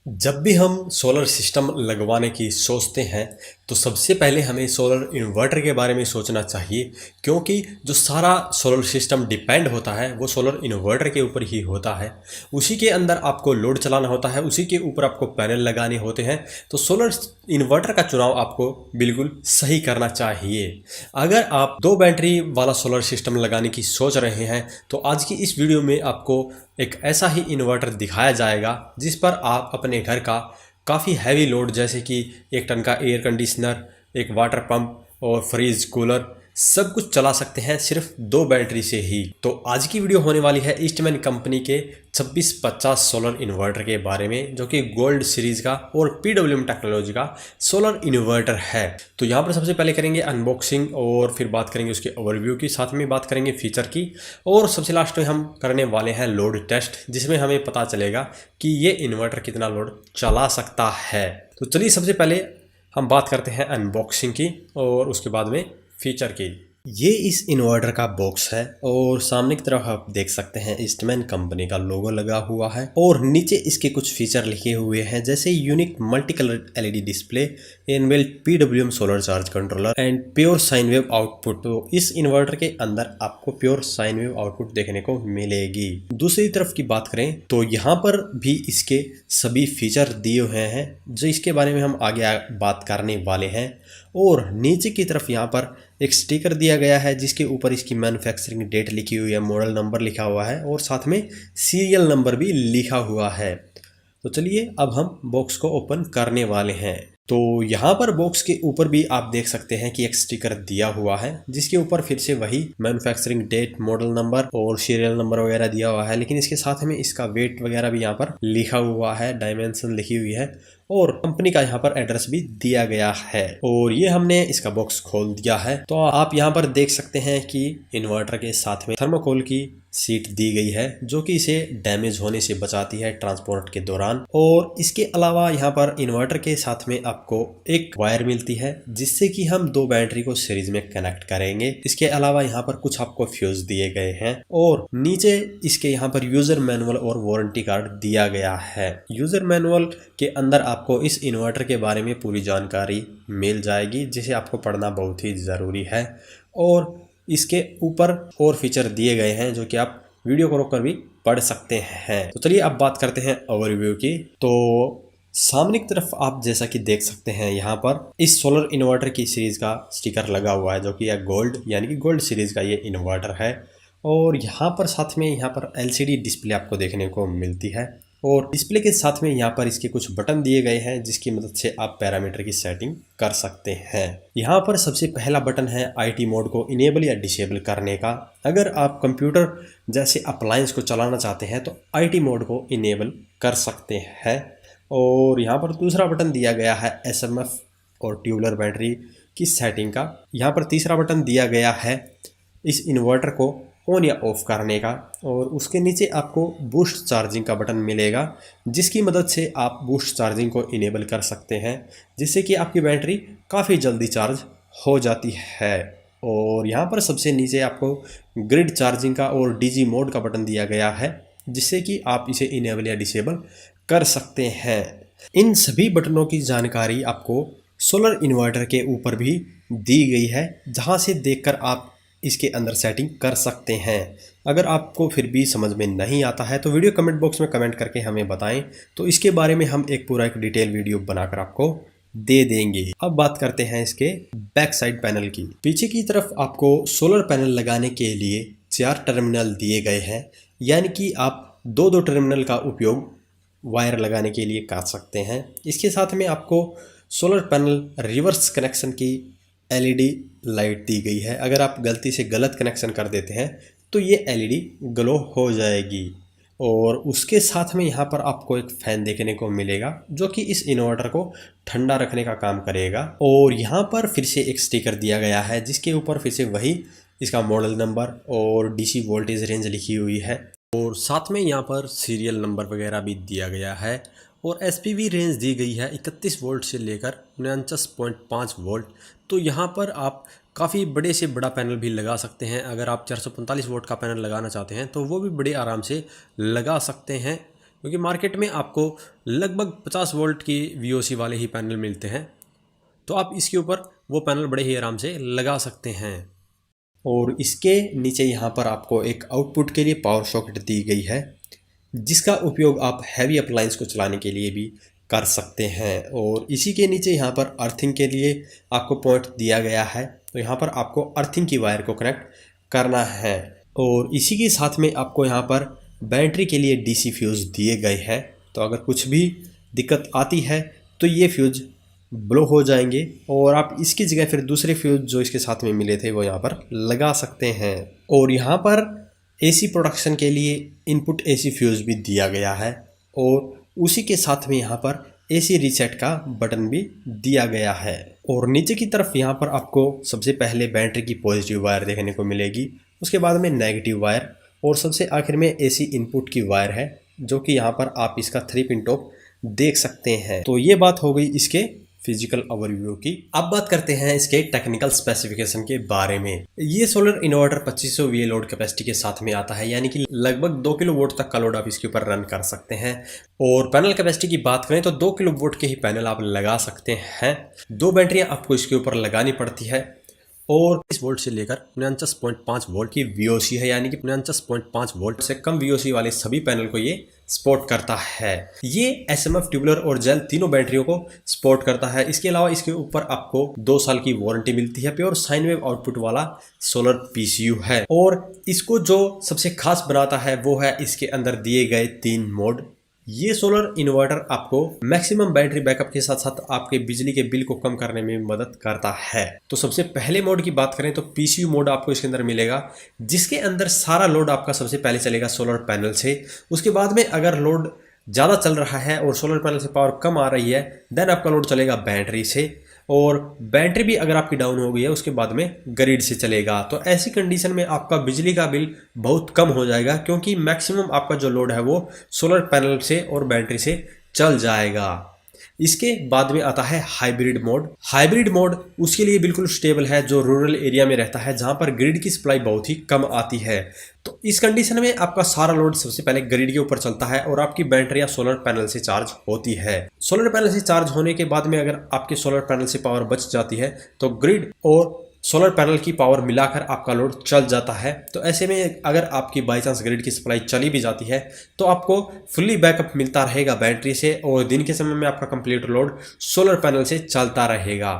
जब भी हम सोलर सिस्टम लगवाने की सोचते हैं तो सबसे पहले हमें सोलर इन्वर्टर के बारे में सोचना चाहिए, क्योंकि जो सारा सोलर सिस्टम डिपेंड होता है वो सोलर इन्वर्टर के ऊपर ही होता है। उसी के अंदर आपको लोड चलाना होता है, उसी के ऊपर आपको पैनल लगाने होते हैं। तो सोलर इन्वर्टर का चुनाव आपको बिल्कुल सही करना चाहिए। अगर आप दो बैटरी वाला सोलर सिस्टम लगाने की सोच रहे हैं तो आज की इस वीडियो में आपको एक ऐसा ही इन्वर्टर दिखाया जाएगा जिस पर आप अपने घर का काफ़ी हैवी लोड जैसे कि 1 टन का एयर कंडीशनर, एक वाटर पंप और फ्रिज कूलर सब कुछ चला सकते हैं सिर्फ दो बैटरी से ही। तो आज की वीडियो होने वाली है ईस्टमैन कंपनी के 2650 सोलर इन्वर्टर के बारे में, जो कि गोल्ड सीरीज का और PWM टेक्नोलॉजी का सोलर इन्वर्टर है। तो यहाँ पर सबसे पहले करेंगे अनबॉक्सिंग और फिर बात करेंगे उसके ओवरव्यू की, साथ में बात करेंगे फीचर की और सबसे लास्ट में हम करने वाले हैं लोड टेस्ट, जिसमें हमें पता चलेगा कि ये इन्वर्टर कितना लोड चला सकता है। तो चलिए सबसे पहले हम बात करते हैं अनबॉक्सिंग की और उसके बाद में फीचर की। ये इस इन्वर्टर का बॉक्स है और सामने की तरफ आप देख सकते हैं ईस्टमैन कंपनी का लोगो लगा हुआ है और नीचे इसके कुछ फीचर लिखे हुए हैं, जैसे unique multi colour LED display, inbuilt PWM solar charge controller and pure sine wave output. तो इस इन्वर्टर के अंदर आपको प्योर साइन वेव आउटपुट देखने को मिलेगी। दूसरी तरफ की बात करें तो यहाँ पर भी इसके सभी फीचर दिए हुए हैं, जो इसके बारे में हम आगे बात करने वाले हैं। और नीचे की तरफ यहाँ पर एक स्टिकर दिया गया है जिसके ऊपर इसकी मैन्युफैक्चरिंग डेट लिखी हुई है, मॉडल नंबर लिखा हुआ है और साथ में सीरियल नंबर भी लिखा हुआ है। तो चलिए अब हम बॉक्स को ओपन करने वाले हैं। तो यहाँ पर बॉक्स के ऊपर भी आप देख सकते हैं कि एक स्टिकर दिया हुआ है जिसके ऊपर फिर से वही मैन्युफैक्चरिंग डेट, मॉडल नंबर और सीरियल नंबर वगैरह दिया हुआ है, लेकिन इसके साथ में इसका वेट वगैरह भी यहाँ पर लिखा हुआ है, डायमेंशन लिखी हुई है और कंपनी का यहाँ पर एड्रेस भी दिया गया है। और ये हमने इसका बॉक्स खोल दिया है तो आप यहाँ पर देख सकते हैं कि इन्वर्टर के साथ में थर्मोकोल की सीट दी गई है, जो कि इसे डैमेज होने से बचाती है ट्रांसपोर्ट के दौरान। और इसके अलावा यहाँ पर इन्वर्टर के साथ में आपको एक वायर मिलती है जिससे कि हम दो बैटरी को सीरीज में कनेक्ट करेंगे। इसके अलावा यहाँ पर कुछ आपको फ्यूज दिए गए हैं और नीचे इसके यहाँ पर यूजर मैनुअल और वारंटी कार्ड दिया गया है। यूजर मैनुअल के अंदर आपको इस इन्वर्टर के बारे में पूरी जानकारी मिल जाएगी, जिसे आपको पढ़ना बहुत ही ज़रूरी है। और इसके ऊपर और फीचर दिए गए हैं जो कि आप वीडियो को रोककर भी पढ़ सकते हैं। तो चलिए अब बात करते हैं ओवरव्यू की। तो सामने की तरफ आप जैसा कि देख सकते हैं यहाँ पर इस सोलर इन्वर्टर की सीरीज का स्टिकर लगा हुआ है, जो कि यह गोल्ड यानी कि गोल्ड सीरीज का ये इन्वर्टर है। और यहाँ पर साथ में यहाँ पर LCD डिस्प्ले आपको देखने को मिलती है और डिस्प्ले के साथ में यहाँ पर इसके कुछ बटन दिए गए हैं जिसकी मदद से आप पैरामीटर की सेटिंग कर सकते हैं। यहाँ पर सबसे पहला बटन है IT मोड को इनेबल या डिसेबल करने का। अगर आप कंप्यूटर जैसे अप्लायंस को चलाना चाहते हैं तो IT मोड को इनेबल कर सकते हैं। और यहाँ पर दूसरा बटन दिया गया है SMF और ट्यूबलर बैटरी की सेटिंग का। यहाँ पर तीसरा बटन दिया गया है इस इन्वर्टर को ऑन या ऑफ करने का और उसके नीचे आपको बूस्ट चार्जिंग का बटन मिलेगा, जिसकी मदद से आप बूस्ट चार्जिंग को इनेबल कर सकते हैं, जिससे कि आपकी बैटरी काफ़ी जल्दी चार्ज हो जाती है। और यहाँ पर सबसे नीचे आपको ग्रिड चार्जिंग का और DG मोड का बटन दिया गया है, जिससे कि आप इसे इनेबल या डिसेबल कर सकते हैं। इन सभी बटनों की जानकारी आपको सोलर इन्वर्टर के ऊपर भी दी गई है, जहाँ से देखकर आप इसके अंदर सेटिंग कर सकते हैं। अगर आपको फिर भी समझ में नहीं आता है तो वीडियो कमेंट बॉक्स में कमेंट करके हमें बताएं, तो इसके बारे में हम एक पूरा डिटेल वीडियो बनाकर आपको दे देंगे। अब बात करते हैं इसके बैक साइड पैनल की। पीछे की तरफ आपको सोलर पैनल लगाने के लिए 4 टर्मिनल दिए गए हैं, यानी कि आप दो टर्मिनल का उपयोग वायर लगाने के लिए कर सकते हैं। इसके साथ में आपको सोलर पैनल रिवर्स कनेक्शन की LED लाइट दी गई है। अगर आप गलती से गलत कनेक्शन कर देते हैं तो ये LED ग्लो हो जाएगी। और उसके साथ में यहाँ पर आपको एक फ़ैन देखने को मिलेगा, जो कि इस इन्वर्टर को ठंडा रखने का काम करेगा। और यहाँ पर फिर से एक स्टिकर दिया गया है जिसके ऊपर फिर से वही इसका मॉडल नंबर और DC वोल्टेज रेंज लिखी हुई है और साथ में यहाँ पर सीरियल नंबर वगैरह भी दिया गया है। और SPV रेंज दी गई है 31 वोल्ट से लेकर 49.5 वोल्ट। तो यहाँ पर आप काफ़ी बड़े से बड़ा पैनल भी लगा सकते हैं। अगर आप 445 वोल्ट का पैनल लगाना चाहते हैं तो वो भी बड़े आराम से लगा सकते हैं। क्योंकि मार्केट में आपको लगभग 50 वोल्ट की VOC वाले ही पैनल मिलते हैं। तो आप इसके ऊपर वो पैनल बड़े ही आराम से लगा सकते हैं। और इसके नीचे यहाँ पर आपको एक आउटपुट के लिए पावर सॉकेट दी गई है, जिसका उपयोग आप हैवी अप्लायंस को चलाने के लिए भी कर सकते हैं। और इसी के नीचे यहाँ पर अर्थिंग के लिए आपको पॉइंट दिया गया है, तो यहाँ पर आपको अर्थिंग की वायर को कनेक्ट करना है। और इसी के साथ में आपको यहाँ पर बैटरी के लिए DC फ्यूज़ दिए गए हैं, तो अगर कुछ भी दिक्कत आती है तो ये फ्यूज़ ब्लो हो जाएंगे और आप इसकी जगह फिर दूसरे फ्यूज़ जो इसके साथ में मिले थे वो यहाँ पर लगा सकते हैं। और यहाँ पर AC प्रोडक्शन के लिए इनपुट AC फ्यूज़ भी दिया गया है और उसी के साथ में यहाँ पर AC रीसेट का बटन भी दिया गया है। और नीचे की तरफ यहाँ पर आपको सबसे पहले बैटरी की पॉजिटिव वायर देखने को मिलेगी, उसके बाद में नेगेटिव वायर और सबसे आखिर में AC इनपुट की वायर है, जो कि यहाँ पर आप इसका 3 पिन टॉप देख सकते हैं। तो ये बात हो गई इसके फिजिकल ओवरव्यू की। अब बात करते हैं इसके टेक्निकल स्पेसिफिकेशन के बारे में। ये solar inverter 2500 VA load capacity के साथ में आता है, यानी कि लगभग 2 किलोवाट तक का लोड आप इसके ऊपर रन कर सकते हैं। और पैनल कैपेसिटी की बात करें तो 2 किलोवाट के ही पैनल आप लगा सकते हैं। 2 बैटरियां आपको इसके ऊपर लगानी पड़ती है और 20 वोल्ट से लेकर 49.5 वोल्ट की VOC है, यानी कि 49.5 वोल्ट से कम VOC वाले सभी पैनल को ये सपोर्ट करता है। ये SMF, ट्यूबुलर और जेल तीनों बैटरियों को सपोर्ट करता है। इसके अलावा इसके ऊपर आपको 2 साल की वारंटी मिलती है। प्योर साइन वेव आउटपुट वाला सोलर PCU है। और इसको जो सबसे खास बनाता है वो है इसके अंदर दिए गए 3 मोड। ये सोलर इन्वर्टर आपको मैक्सिमम बैटरी बैकअप के साथ साथ आपके बिजली के बिल को कम करने में मदद करता है। तो सबसे पहले मोड की बात करें तो PCU मोड आपको इसके अंदर मिलेगा, जिसके अंदर सारा लोड आपका सबसे पहले चलेगा सोलर पैनल से। उसके बाद में अगर लोड ज़्यादा चल रहा है और सोलर पैनल से पावर कम आ रही है, देन आपका लोड चलेगा बैटरी से। और बैटरी भी अगर आपकी डाउन हो गई है उसके बाद में ग्रिड से चलेगा। तो ऐसी कंडीशन में आपका बिजली का बिल बहुत कम हो जाएगा, क्योंकि मैक्सिमम आपका जो लोड है वो सोलर पैनल से और बैटरी से चल जाएगा। इसके बाद में आता है हाइब्रिड मोड। हाइब्रिड मोड उसके लिए बिल्कुल स्टेबल है जो रूरल एरिया में रहता है, जहां पर ग्रिड की सप्लाई बहुत ही कम आती है। तो इस कंडीशन में आपका सारा लोड सबसे पहले ग्रिड के ऊपर चलता है और आपकी बैटरियां सोलर पैनल से चार्ज होती है। सोलर पैनल से चार्ज होने के बाद में अगर आपके सोलर पैनल से पावर बच जाती है तो ग्रिड और सोलर पैनल की पावर मिलाकर आपका लोड चल जाता है। तो ऐसे में अगर आपकी बाई चांस ग्रिड की सप्लाई चली भी जाती है तो आपको फुल्ली बैकअप मिलता रहेगा बैटरी से और दिन के समय में आपका कंप्लीट लोड सोलर पैनल से चलता रहेगा।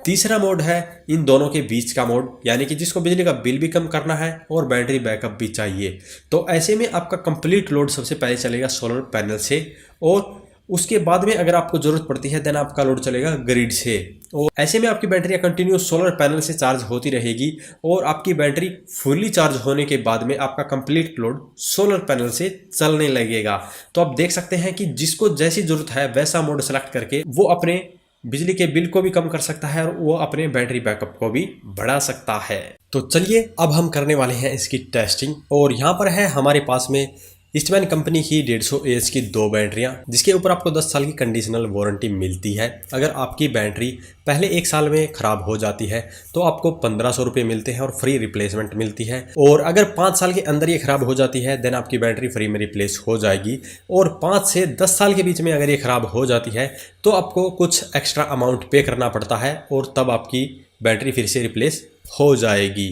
तीसरा मोड है इन दोनों के बीच का मोड, यानी कि जिसको बिजली का बिल भी कम करना है और बैटरी बैकअप भी चाहिए। तो ऐसे में आपका कंप्लीट लोड सबसे पहले चलेगा सोलर पैनल से और उसके बाद में अगर आपको जरूरत पड़ती है देन आपका लोड चलेगा ग्रिड से। और ऐसे में आपकी बैटरी कंटिन्यू सोलर पैनल से चार्ज होती रहेगी और आपकी बैटरी फुल्ली चार्ज होने के बाद में आपका कंप्लीट लोड सोलर पैनल से चलने लगेगा। तो आप देख सकते हैं कि जिसको जैसी जरूरत है वैसा मोड सेलेक्ट करके वो अपने बिजली के बिल को भी कम कर सकता है और वो अपने बैटरी बैकअप को भी बढ़ा सकता है। तो चलिए अब हम करने वाले हैं इसकी टेस्टिंग। और यहाँ पर है हमारे पास में ईस्टमैन कंपनी की 150 AH की 2 बैटरियां, जिसके ऊपर आपको 10 साल की कंडीशनल वारंटी मिलती है। अगर आपकी बैटरी पहले 1 साल में ख़राब हो जाती है तो आपको 1500 रुपये मिलते हैं और फ्री रिप्लेसमेंट मिलती है। और अगर 5 साल के अंदर ये ख़राब हो जाती है देन आपकी बैटरी फ्री में रिप्लेस हो जाएगी। और 5 से 10 साल के बीच में अगर ये ख़राब हो जाती है तो आपको कुछ एक्स्ट्रा अमाउंट पे करना पड़ता है और तब आपकी बैटरी फिर से रिप्लेस हो जाएगी।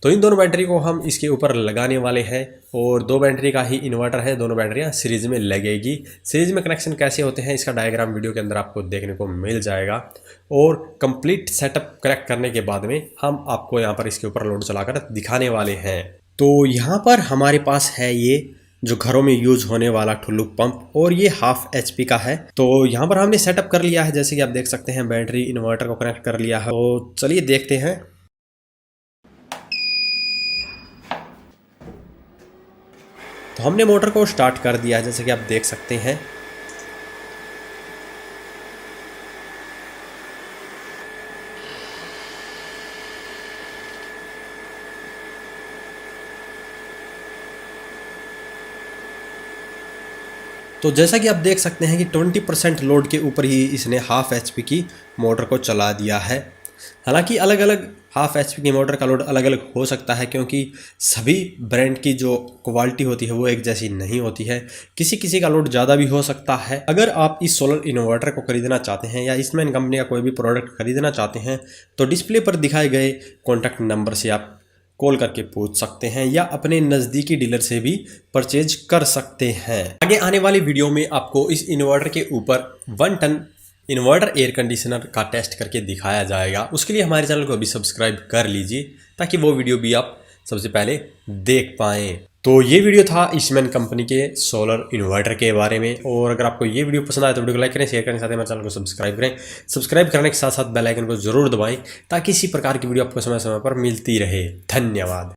तो इन दोनों बैटरी को हम इसके ऊपर लगाने वाले हैं और 2 बैटरी का ही इन्वर्टर है, दोनों बैटरियां सीरीज में लगेगी। सीरीज में कनेक्शन कैसे होते हैं इसका डायग्राम वीडियो के अंदर आपको देखने को मिल जाएगा। और कंप्लीट सेटअप करेक्ट करने के बाद में हम आपको यहाँ पर इसके ऊपर लोड चलाकर दिखाने वाले हैं। तो यहाँ पर हमारे पास है ये जो घरों में यूज होने वाला ठुल्लू पंप और ये 1/2 HP का है। तो यहाँ पर हमने सेटअप कर लिया है, जैसे कि आप देख सकते हैं बैटरी इन्वर्टर को कनेक्ट कर लिया है। तो चलिए देखते हैं। तो हमने मोटर को स्टार्ट कर दिया है, जैसे कि आप देख सकते हैं। तो जैसा कि आप देख सकते हैं कि 20% लोड के ऊपर ही इसने 1/2 HP की मोटर को चला दिया है। हालांकि अलग अलग हाफ HP की मोटर का लोड अलग अलग हो सकता है, क्योंकि सभी ब्रांड की जो क्वालिटी होती है वो एक जैसी नहीं होती है। किसी किसी का लोड ज़्यादा भी हो सकता है। अगर आप इस सोलर इन्वर्टर को खरीदना चाहते हैं या ईस्टमैन कंपनी का कोई भी प्रोडक्ट खरीदना चाहते हैं तो डिस्प्ले पर दिखाए गए कॉन्टैक्ट नंबर से आप कॉल करके पूछ सकते हैं या अपने नज़दीकी डीलर से भी परचेज कर सकते हैं। आगे आने वाली वीडियो में आपको इस इन्वर्टर के ऊपर 1 टन इन्वर्टर एयर कंडीशनर का टेस्ट करके दिखाया जाएगा। उसके लिए हमारे चैनल को अभी सब्सक्राइब कर लीजिए ताकि वो वीडियो भी आप सबसे पहले देख पाएँ। तो ये वीडियो था ईस्टमैन कंपनी के सोलर इन्वर्टर के बारे में। और अगर आपको ये वीडियो पसंद आए तो वीडियो को लाइक करें, शेयर करें, साथ ही हमारे चैनल को सब्सक्राइब करें। सब्सक्राइब करने के साथ साथ बेल आइकन को जरूर दबाएं ताकि इसी प्रकार की वीडियो आपको समय समय पर मिलती रहे। धन्यवाद।